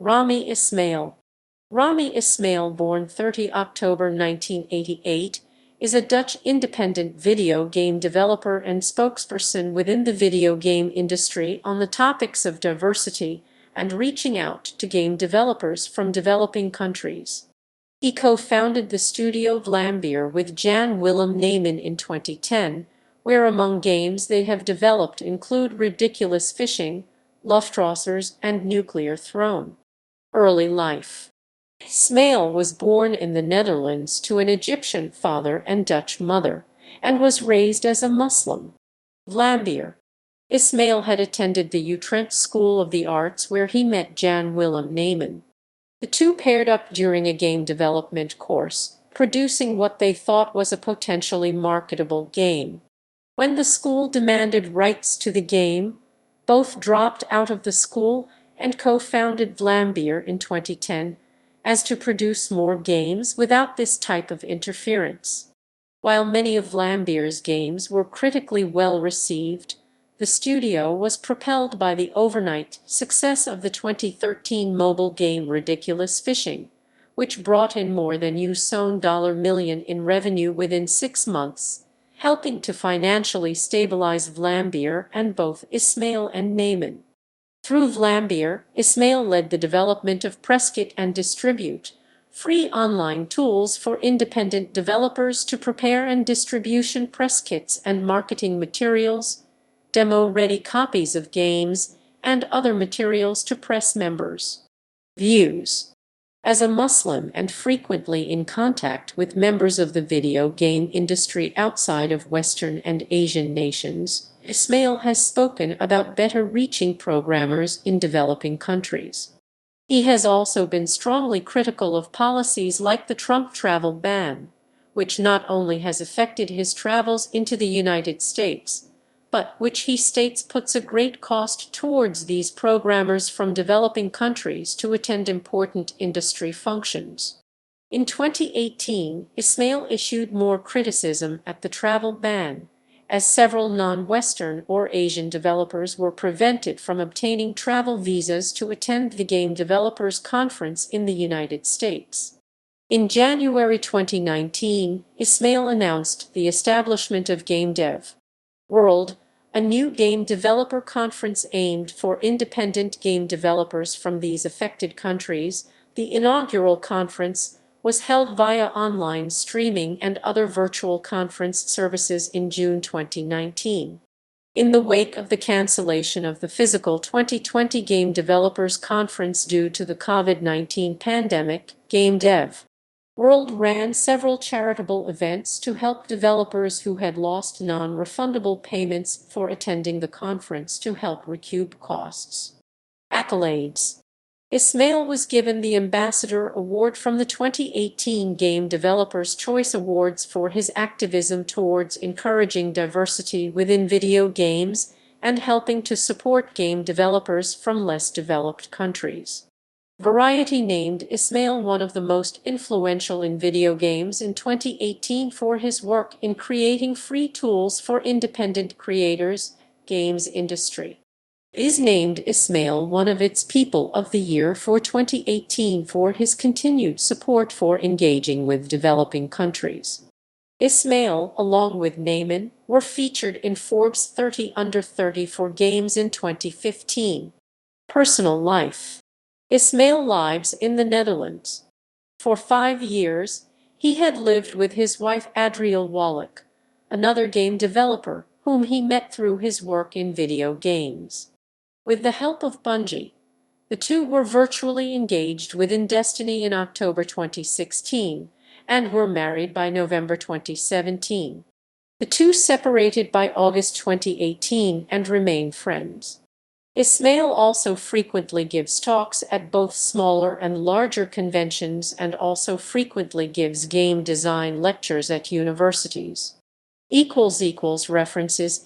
Rami Ismail. Rami Ismail, born 30 October 1988, is a Dutch independent video game developer and spokesperson within the video game industry on the topics of diversity and reaching out to game developers from developing countries. He co-founded the studio Vlambeer with Jan Willem Nijman in 2010, where among games they have developed include Ridiculous Fishing, Luftrausers, and Nuclear Throne. Early life. Ismail was born in the Netherlands to an Egyptian father and Dutch mother, and was raised as a Muslim. Vlambeer. Ismail had attended the Utrecht School of the Arts, where he met Jan Willem Nijman. The two paired up during a game development course, producing what they thought was a potentially marketable game. When the school demanded rights to the game, both dropped out of the school and co-founded Vlambeer in 2010 as to produce more games without this type of interference. While many of Vlambeer's games were critically well received, the studio was propelled by the overnight success of the 2013 mobile game Ridiculous Fishing, which brought in more than $1 million in revenue within 6 months, helping to financially stabilize Vlambeer and both Ismail and Nijman. Through Vlambeer, Ismail led the development of Presskit and Distribute, free online tools for independent developers to prepare and distribution press kits and marketing materials, demo-ready copies of games, and other materials to press members. Views. As a Muslim and frequently in contact with members of the video game industry outside of Western and Asian nations, Ismail has spoken about better reaching programmers in developing countries. He has also been strongly critical of policies like the Trump travel ban, which not only has affected his travels into the United States, but which he states puts a great cost towards these programmers from developing countries to attend important industry functions. In 2018, Ismail issued more criticism at the travel ban, as several non-Western or Asian developers were prevented from obtaining travel visas to attend the Game Developers Conference in the United States. In January 2019, Ismail announced the establishment of Game Dev World, a new game developer conference aimed for independent game developers from these affected countries. The inaugural conference was held via online streaming and other virtual conference services in June 2019. In the wake of the cancellation of the physical 2020 Game Developers Conference due to the COVID-19 pandemic, Game Dev World ran several charitable events to help developers who had lost non-refundable payments for attending the conference to help recoup costs. Accolades. Ismail was given the Ambassador Award from the 2018 Game Developers' Choice Awards for his activism towards encouraging diversity within video games and helping to support game developers from less developed countries. Variety named Ismail one of the most influential in video games in 2018 for his work in creating free tools for independent creators, games industry. Is named Ismail one of its People of the Year for 2018 for his continued support for engaging with developing countries. Ismail, along with Nijman, were featured in Forbes 30 Under 30 for games in 2015. Personal life. Ismail lives in the Netherlands. For 5 years, he had lived with his wife Adriel Wallach, another game developer whom he met through his work in video games. With the help of Bungie, the two were virtually engaged within Destiny in October 2016 and were married by November 2017. The two separated by August 2018 and remain friends. Ismail also frequently gives talks at both smaller and larger conventions and also frequently gives game design lectures at universities. References